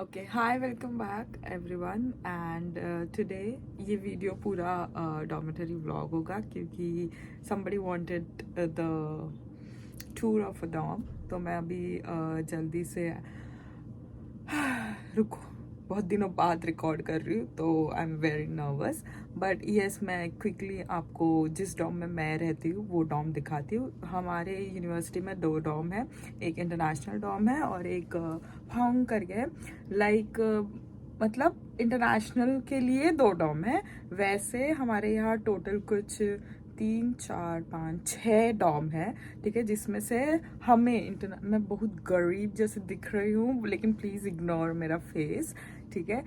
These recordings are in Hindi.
Okay hi welcome back everyone and today ये वीडियो पूरा डॉर्मेटरी व्लॉग होगा क्योंकि somebody wanted the tour of a dorm. तो मैं अभी जल्दी से रुको, बहुत दिनों बाद रिकॉर्ड कर रही हूँ तो I am very nervous, but yes मैं क्विकली आपको जिस डॉम में मैं रहती हूँ वो डॉम दिखाती हूँ। हमारे यूनिवर्सिटी में 2 डॉम है, एक इंटरनेशनल डॉम है और एक फाउंग करके लाइक मतलब इंटरनेशनल के लिए 2 डॉम है। वैसे हमारे यहाँ टोटल कुछ 3 4 5 6 डॉम है, ठीक है, जिसमें से मैं बहुत गरीब जैसे दिख रही हूँ लेकिन प्लीज़ इग्नोर मेरा फेस, ठीक है।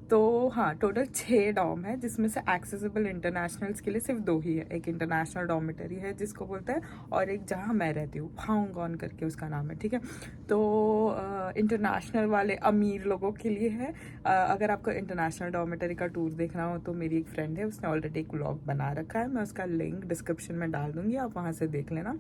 तो हाँ, टोटल 6 डॉम है जिसमें से एक्सेसिबल इंटरनेशनल्स के लिए सिर्फ 2 ही है। एक इंटरनेशनल डॉर्मेटरी है जिसको बोलते हैं और एक जहाँ मैं रहती हूँ फाउंगॉन करके उसका नाम है, ठीक है। तो इंटरनेशनल वाले अमीर लोगों के लिए है। अगर आपको इंटरनेशनल डॉर्मेटरी का टूर देखना हो तो मेरी एक फ्रेंड है, उसने ऑलरेडी एक व्लॉग बना रखा है, मैं उसका लिंक डिस्क्रिप्शन में डाल दूंगी, आप वहाँ से देख लेना।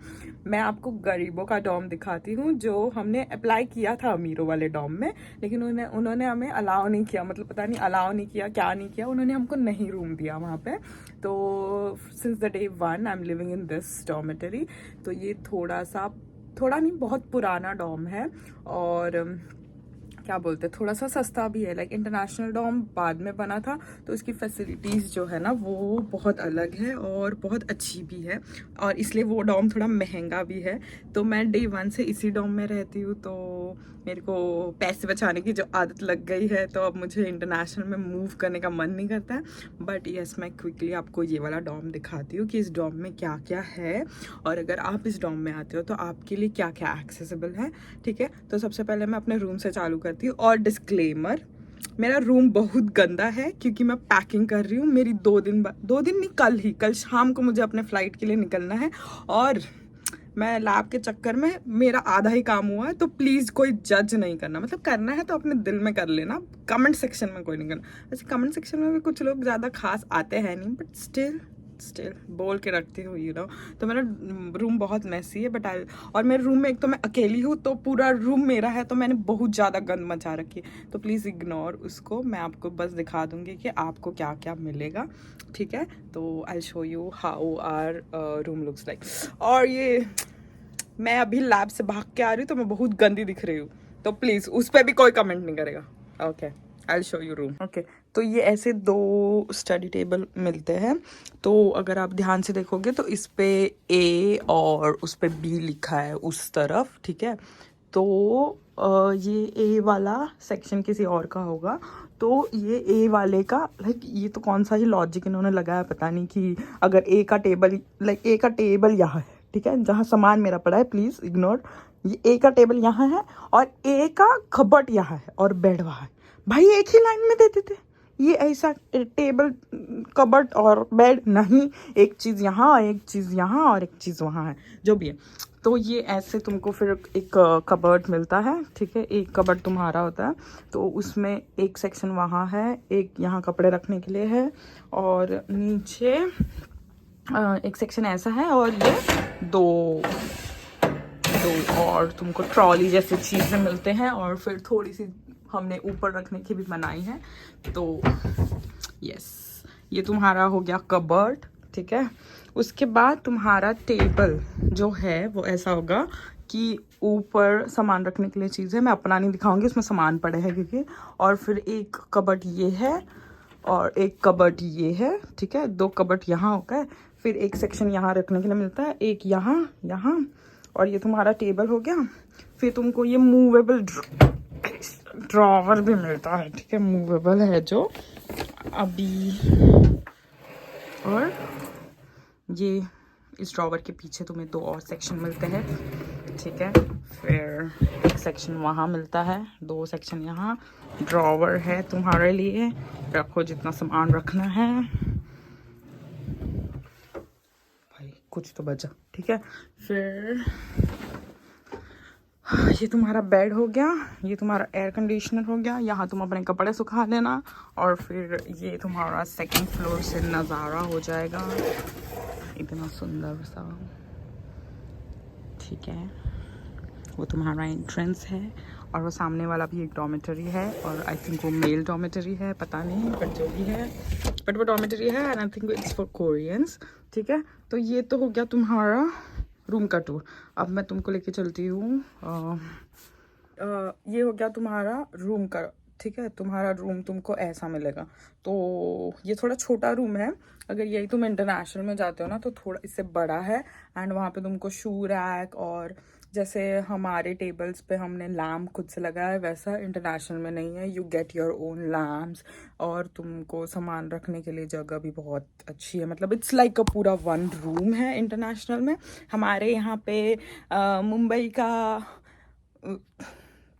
मैं आपको गरीबों का डॉम दिखाती हूँ जो हमने अप्लाई किया था अमीरों वाले डॉम में, लेकिन उन्होंने हमें अलाउ नहीं किया, मतलब पता नहीं अलाउ नहीं किया क्या नहीं किया, उन्होंने हमको नहीं रूम दिया वहाँ पे। तो since the day 1 I am living in this dormitory. तो ये थोड़ा नहीं बहुत पुराना डॉम है और क्या बोलते हैं थोड़ा सा सस्ता भी है। लाइक इंटरनेशनल डॉम बाद में बना था तो इसकी फैसिलिटीज़ जो है ना वो बहुत अलग है और बहुत अच्छी भी है और इसलिए वो डॉम थोड़ा महंगा भी है। तो मैं डे 1 से इसी डॉम में रहती हूँ तो मेरे को पैसे बचाने की जो आदत लग गई है तो अब मुझे इंटरनेशनल में मूव करने का मन नहीं करता है। बट यस, मैं क्विकली आपको ये वाला डॉम दिखाती हूँ कि इस डॉम में क्या क्या है और अगर आप इस डॉम में आते हो तो आपके लिए क्या क्या एक्सेसिबल है, ठीक है। तो सबसे पहले मैं अपने रूम से चालू करती हूँ और डिस्क्लेमर, मेरा रूम बहुत गंदा है क्योंकि मैं पैकिंग कर रही हूँ। मेरी 2 दिन नहीं, कल शाम को मुझे अपने फ्लाइट के लिए निकलना है और मैं लैब के चक्कर में मेरा आधा ही काम हुआ है। तो प्लीज़ कोई जज नहीं करना, मतलब करना है तो अपने दिल में कर लेना, कमेंट सेक्शन में कोई नहीं करना। वैसे कमेंट सेक्शन में भी कुछ लोग ज़्यादा खास आते हैं नहीं, बट स्टिल बोल के रखती हूँ तो मेरा रूम बहुत मैसी है बट और मेरे रूम में एक तो मैं अकेली हूँ तो पूरा रूम मेरा है तो मैंने बहुत ज़्यादा गंद मचा रखी है, तो प्लीज़ इग्नोर उसको। मैं आपको बस दिखा दूँगी कि आपको क्या क्या मिलेगा, ठीक है। तो I show you how our room looks like. और ये मैं अभी लैब से भाग के आ रही हूँ तो मैं बहुत गंदी दिख रही हूँ, तो प्लीज़ उस पर भी कोई कमेंट नहीं करेगा, ओके। आई शो यू रूम, ओके। तो ये ऐसे 2 स्टडी टेबल मिलते हैं, तो अगर आप ध्यान से देखोगे तो इस पे ए और उस पे बी लिखा है उस तरफ, ठीक है। तो ये ए वाला सेक्शन किसी और का होगा, तो ये ए वाले का लाइक ये तो कौन सा ही लॉजिक इन्होंने लगाया पता नहीं कि अगर ए का टेबल यहाँ है, ठीक है, जहाँ सामान मेरा पड़ा है, प्लीज़ इग्नोर। ये ए का टेबल यहाँ है और ए का कबर्ड यहाँ है और बेड वहाँ है। भाई एक ही लाइन में दे देते, ये ऐसा टेबल कबर्ड और बेड नहीं, एक चीज़ यहाँ और एक चीज़ यहाँ और एक चीज़ वहाँ है, जो भी है। तो ये ऐसे तुमको फिर एक कबर्ड मिलता है, ठीक है, एक कबर्ड तुम्हारा होता है तो उसमें एक सेक्शन वहाँ है, एक यहाँ कपड़े रखने के लिए है और नीचे एक सेक्शन ऐसा है और ये दो और तुमको ट्रॉली जैसे चीज़ें मिलते हैं और फिर थोड़ी सी हमने ऊपर रखने की भी बनाई है। तो यस, ये तुम्हारा हो गया कबर्ड, ठीक है। उसके बाद तुम्हारा टेबल जो है वो ऐसा होगा कि ऊपर सामान रखने के लिए चीज़ है, मैं अपना नहीं दिखाऊंगी, उसमें सामान पड़े हैं क्योंकि। और फिर एक कबर्ड ये है और एक कबर्ड ये है, ठीक है, 2 कबर्ड यहाँ होगा, फिर एक सेक्शन यहाँ रखने के लिए मिलता है, एक यहाँ और ये तुम्हारा टेबल हो गया। फिर तुमको ये मूवेबल ड्रॉवर भी मिलता है, ठीक है, मूवेबल है जो अभी। और ये इस ड्रॉवर के पीछे तुम्हें 2 और सेक्शन मिलते हैं, ठीक है। फिर एक सेक्शन वहाँ मिलता है, 2 सेक्शन यहाँ, ड्रॉवर है तुम्हारे लिए, रखो जितना सामान रखना है। भाई कुछ तो बचा, ठीक है। फिर ये तुम्हारा बेड हो गया, ये तुम्हारा एयर कंडीशनर हो गया, यहाँ तुम अपने कपड़े सुखा लेना। और फिर ये तुम्हारा 2nd फ्लोर से नज़ारा हो जाएगा, इतना सुंदर सा, ठीक है। वो तुम्हारा एंट्रेंस है और वो सामने वाला भी एक डॉर्मेटरी है, और आई थिंक वो मेल डॉर्मेटरी है, पता नहीं, बट जो भी है, बट वो डॉर्मेटरी है and I think it's for Koreans. ठीक है, तो ये तो हो गया तुम्हारा रूम का टूर। अब मैं तुमको लेके चलती हूँ, ये हो गया तुम्हारा रूम का। ठीक है, तुम्हारा रूम तुमको ऐसा मिलेगा। तो ये थोड़ा छोटा रूम है, अगर यही तुम इंटरनेशनल में जाते हो ना तो थोड़ा इससे बड़ा है। एंड वहाँ पे तुमको शू रैक, और जैसे हमारे टेबल्स पे हमने लैम्प खुद से लगाया है, वैसा इंटरनेशनल में नहीं है। You get your own lamps, और तुमको सामान रखने के लिए जगह भी बहुत अच्छी है। मतलब इट्स लाइक अ पूरा वन रूम है इंटरनेशनल में। हमारे यहाँ पे मुंबई का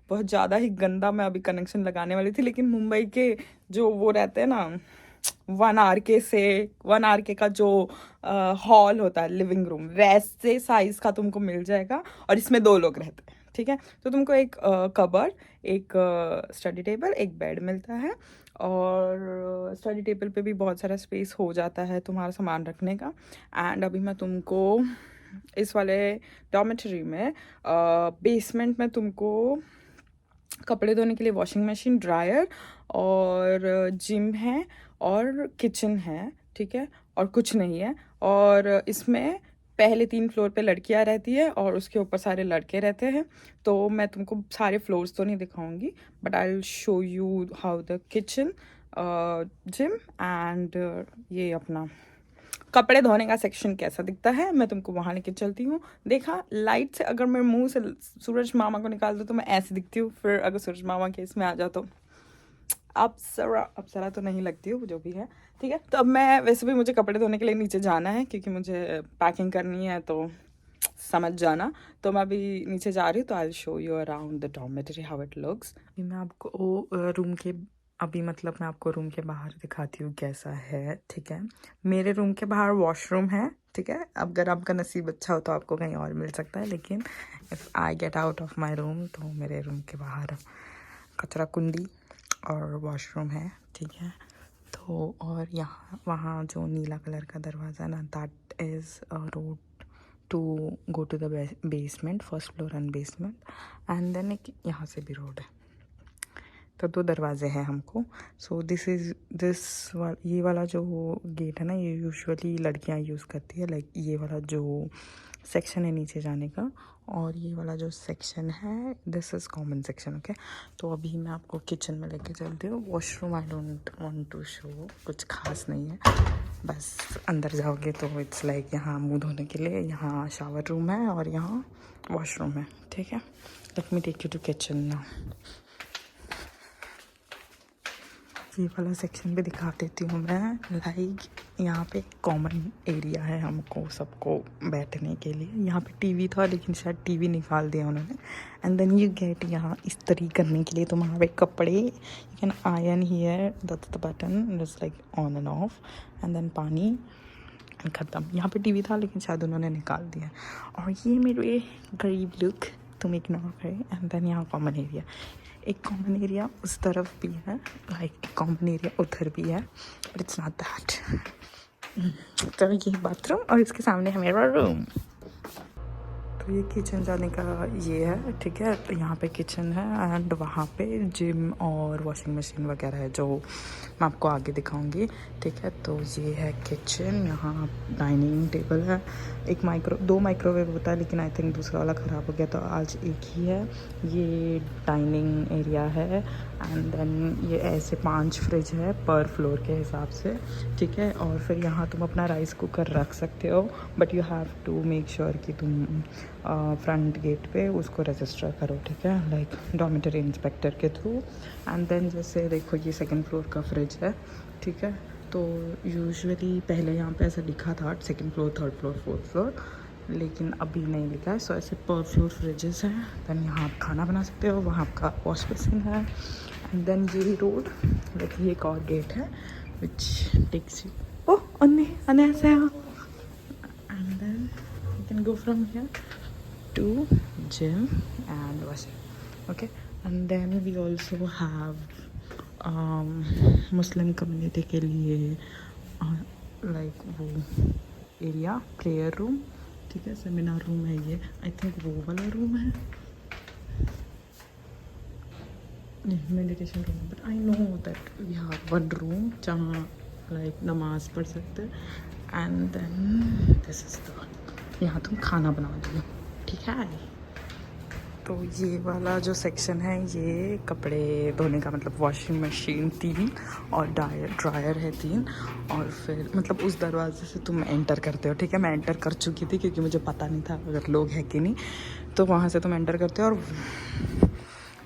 बहुत ज़्यादा ही गंदा मैं अभी कनेक्शन लगाने वाली थी, लेकिन मुंबई के जो वो रहते हैं ना 1 RK का जो हॉल होता है, लिविंग रूम, वैसे साइज का तुमको मिल जाएगा, और इसमें 2 लोग रहते हैं। ठीक है, तो तुमको एक कबर्ड, एक स्टडी टेबल, एक बेड मिलता है, और स्टडी टेबल पे भी बहुत सारा स्पेस हो जाता है तुम्हारा सामान रखने का। एंड अभी मैं तुमको इस वाले डॉर्मेटरी में बेसमेंट में तुमको कपड़े धोने के लिए वॉशिंग मशीन, ड्रायर, और जिम है, और किचन है। ठीक है, और कुछ नहीं है। और इसमें पहले 3 फ्लोर पे लड़कियां रहती है, और उसके ऊपर सारे लड़के रहते हैं। तो मैं तुमको सारे फ्लोर्स तो नहीं दिखाऊंगी, but I will show you how the kitchen, gym and ये अपना कपड़े धोने का सेक्शन कैसा दिखता है, मैं तुमको वहां लेके चलती हूँ। देखा, लाइट से अगर मैं मुंह से सूरज मामा को निकाल दूँ तो मैं ऐसे दिखती हूँ, फिर अगर सूरज मामा के इसमें आ जाओ तो अप्सरा तो नहीं लगती हूँ, जो भी है। ठीक है, तो अब मैं वैसे भी मुझे कपड़े धोने के लिए नीचे जाना है, क्योंकि मुझे पैकिंग करनी है, तो समझ जाना। तो मैं अभी नीचे जा रही हूँ, तो I will show you around the dormitory how it looks. मैं आपको रूम के मतलब मैं आपको रूम के बाहर दिखाती हूँ कैसा है। ठीक है, मेरे रूम के बाहर वॉशरूम है। ठीक है, अब अगर आपका नसीब अच्छा हो तो आपको कहीं और मिल सकता है, लेकिन if I get out of my room तो मेरे रूम के बाहर कचरा कुंडी और वॉशरूम है। ठीक है, तो और यहाँ वहाँ जो नीला कलर का दरवाज़ा ना, that is a road to go to the basement, first floor and basement. And then एक यहाँ से भी रोड है, तो 2 दरवाजे हैं हमको। सो ये वाला जो गेट है ना, ये यूजुअली लड़कियां यूज़ करती है, लाइक ये वाला जो सेक्शन है नीचे जाने का, और ये वाला जो सेक्शन है this is common section. Okay, तो अभी मैं आपको किचन में लेके चलती हूँ। Washroom I don't want to show, कुछ खास नहीं है, बस अंदर जाओगे तो इट्स लाइक यहाँ मुँह धोने के लिए, यहाँ शावर रूम है, और यहाँ वॉशरूम है। ठीक है, let me take you to kitchen now. ये वाला सेक्शन भी दिखा देती हूँ मैं। लाइक यहाँ पे कॉमन एरिया है हमको सबको बैठने के लिए। यहाँ पे टीवी था, लेकिन शायद टीवी निकाल दिया उन्होंने। एंड देन यू गेट यहाँ इस्त्री करने के लिए तुम्हारे कपड़े, you can iron here, that's the button, it's like on and off, and then पानी, ख़त्म। यहाँ पे टीवी था, लेकिन शायद उन्होंने निकाल दिया। और ये मेरे गरीब लुक तुम इग्नोर करें। एंड देन यहाँ कॉमन एरिया, एक कॉमन एरिया उस तरफ भी है, लाइक एक कॉमन एरिया उधर भी है, बट इट्स नॉट दैट। तो ये बाथरूम, और इसके सामने है मेरा रूम। तो ये किचन जाने का ये है। ठीक है, तो यहाँ पे किचन है, एंड वहाँ पे जिम और वॉशिंग मशीन वगैरह है, जो मैं आपको आगे दिखाऊंगी। ठीक है, तो ये है किचन। यहाँ डाइनिंग टेबल है, 2 माइक्रोवेव होता है, लेकिन आई थिंक दूसरा वाला ख़राब हो गया, तो आज एक ही है। ये डाइनिंग एरिया है, एंड देन ये ऐसे 5 फ्रिज है पर फ्लोर के हिसाब से। ठीक है, और फिर यहाँ तुम अपना राइस कुकर रख सकते हो, but you have to make sure कि तुम फ्रंट गेट पे उसको रजिस्टर करो। ठीक है, लाइक डॉर्मेटरी इंस्पेक्टर के थ्रू। एंड देन जैसे देखो, ये 2nd फ्लोर का फ्रिज है। ठीक है, तो यूजुअली पहले यहाँ पे ऐसा लिखा था 2nd floor, 3rd floor, 4th floor, लेकिन अभी नहीं लिखा है। सो ऐसे पर फ्लोर फ्रिजेस हैं। देन यहाँ आप खाना बना सकते हो, वहाँ आपका वॉश बेसिन है। एंड देन ये रोड, लाइक ये एक और गेट है which takes you annyeonghaseyo. And then you can go from here to gym and washing. Okay, and then we also have Muslim community के लिए like वो एरिया, प्रेयर रूम। ठीक है, सेमिनार रूम है ये, आई थिंक वो वाला रूम है। नहीं meditation room, but I know that we have one room जहाँ लाइक नमाज पढ़ सकते हैं and then this is the, यहाँ तुम खाना बना दो, ठीक है। तो ये वाला जो सेक्शन है ये कपड़े धोने का, मतलब वॉशिंग मशीन 3 और ड्रायर है 3, और फिर मतलब उस दरवाजे से तुम एंटर करते हो, ठीक है। मैं एंटर कर चुकी थी क्योंकि मुझे पता नहीं था अगर लोग हैं कि नहीं, तो वहाँ से तुम एंटर करते हो और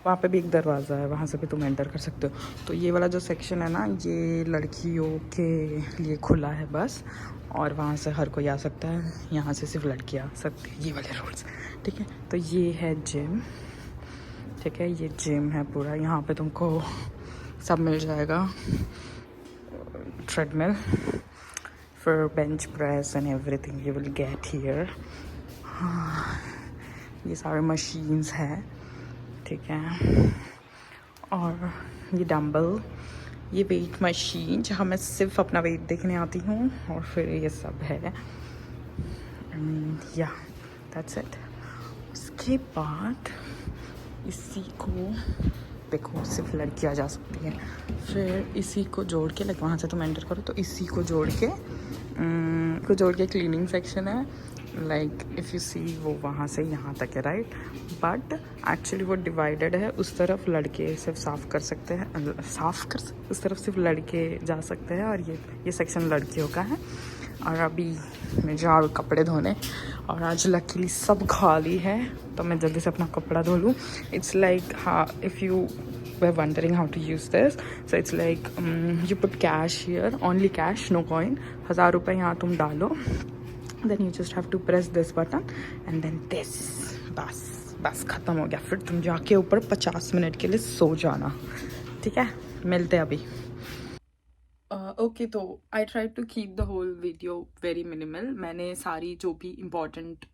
वहाँ पे भी एक दरवाज़ा है, वहाँ से भी तुम एंटर कर सकते हो। तो ये वाला जो सेक्शन है ना, ये लड़कियों के लिए खुला है बस, और वहाँ से हर कोई आ सकता है, यहाँ से सिर्फ लड़कियाँ आ सकती है, ये वाले रूल्स, ठीक है। तो ये है जिम, ठीक है, ये जिम है पूरा, यहाँ पे तुमको सब मिल जाएगा, ट्रेडमिल फिर bench press and everything you will get here. ये सारे मशीन्स हैं, ठीक है, और ये डम्बल, ये वेट मशीन जहाँ मैं सिर्फ अपना वेट देखने आती हूँ, और फिर ये सब है, या दैट्स इट। उसके बाद इसी को देखो, सिर्फ लड़कियाँ जा सकती हैं, फिर इसी को जोड़ के लाइक वहाँ से तुम एंटर करो तो इसी को जोड़ के क्लीनिंग सेक्शन है, लाइक इफ़ यू सी वो वहाँ से यहाँ तक है, राइट। बट एक्चुअली वो डिवाइडेड है, उस तरफ लड़के सिर्फ साफ़ कर सकते हैं, उस तरफ सिर्फ लड़के जा सकते हैं, और ये सेक्शन लड़कियों का है। और अभी मैं जा रही हूँ कपड़े धोने, और आज लकीली सब खाली है तो मैं जल्दी से अपना कपड़ा धो लूँ। इट्स लाइक, हाँ, if you were wondering how to use this, so it's like you put cash here, only cash, no coin, 1000 रुपये यहाँ तुम डालो, then you just have to press this button and then this, बस ख़त्म हो गया। फिर तुम जाके ऊपर 50 मिनट के लिए सो जाना, ठीक है। मिलते हैं अभी। ओके, तो I try to keep the whole video very minimal. मैंने सारी जो भी इम्पॉर्टेंट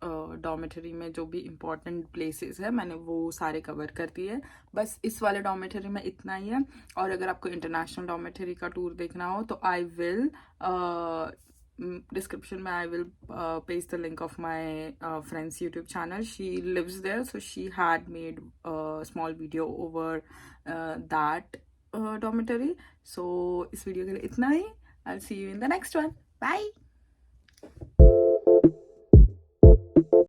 डॉर्मेटरी में जो भी इम्पॉर्टेंट प्लेसेस है मैंने वो सारे कवर कर दिए हैं। बस इस वाले डॉर्मेटरी में इतना ही है, और अगर आपको इंटरनेशनल डॉर्मेटरी का टूर देखना हो तो आई विल डिस्क्रिप्शन में I will paste the link of my friend's YouTube channel, she lives there, so she had made small video over that dormitory. So इस वीडियो के लिए इतना ही। I'll see you in the next one. Bye.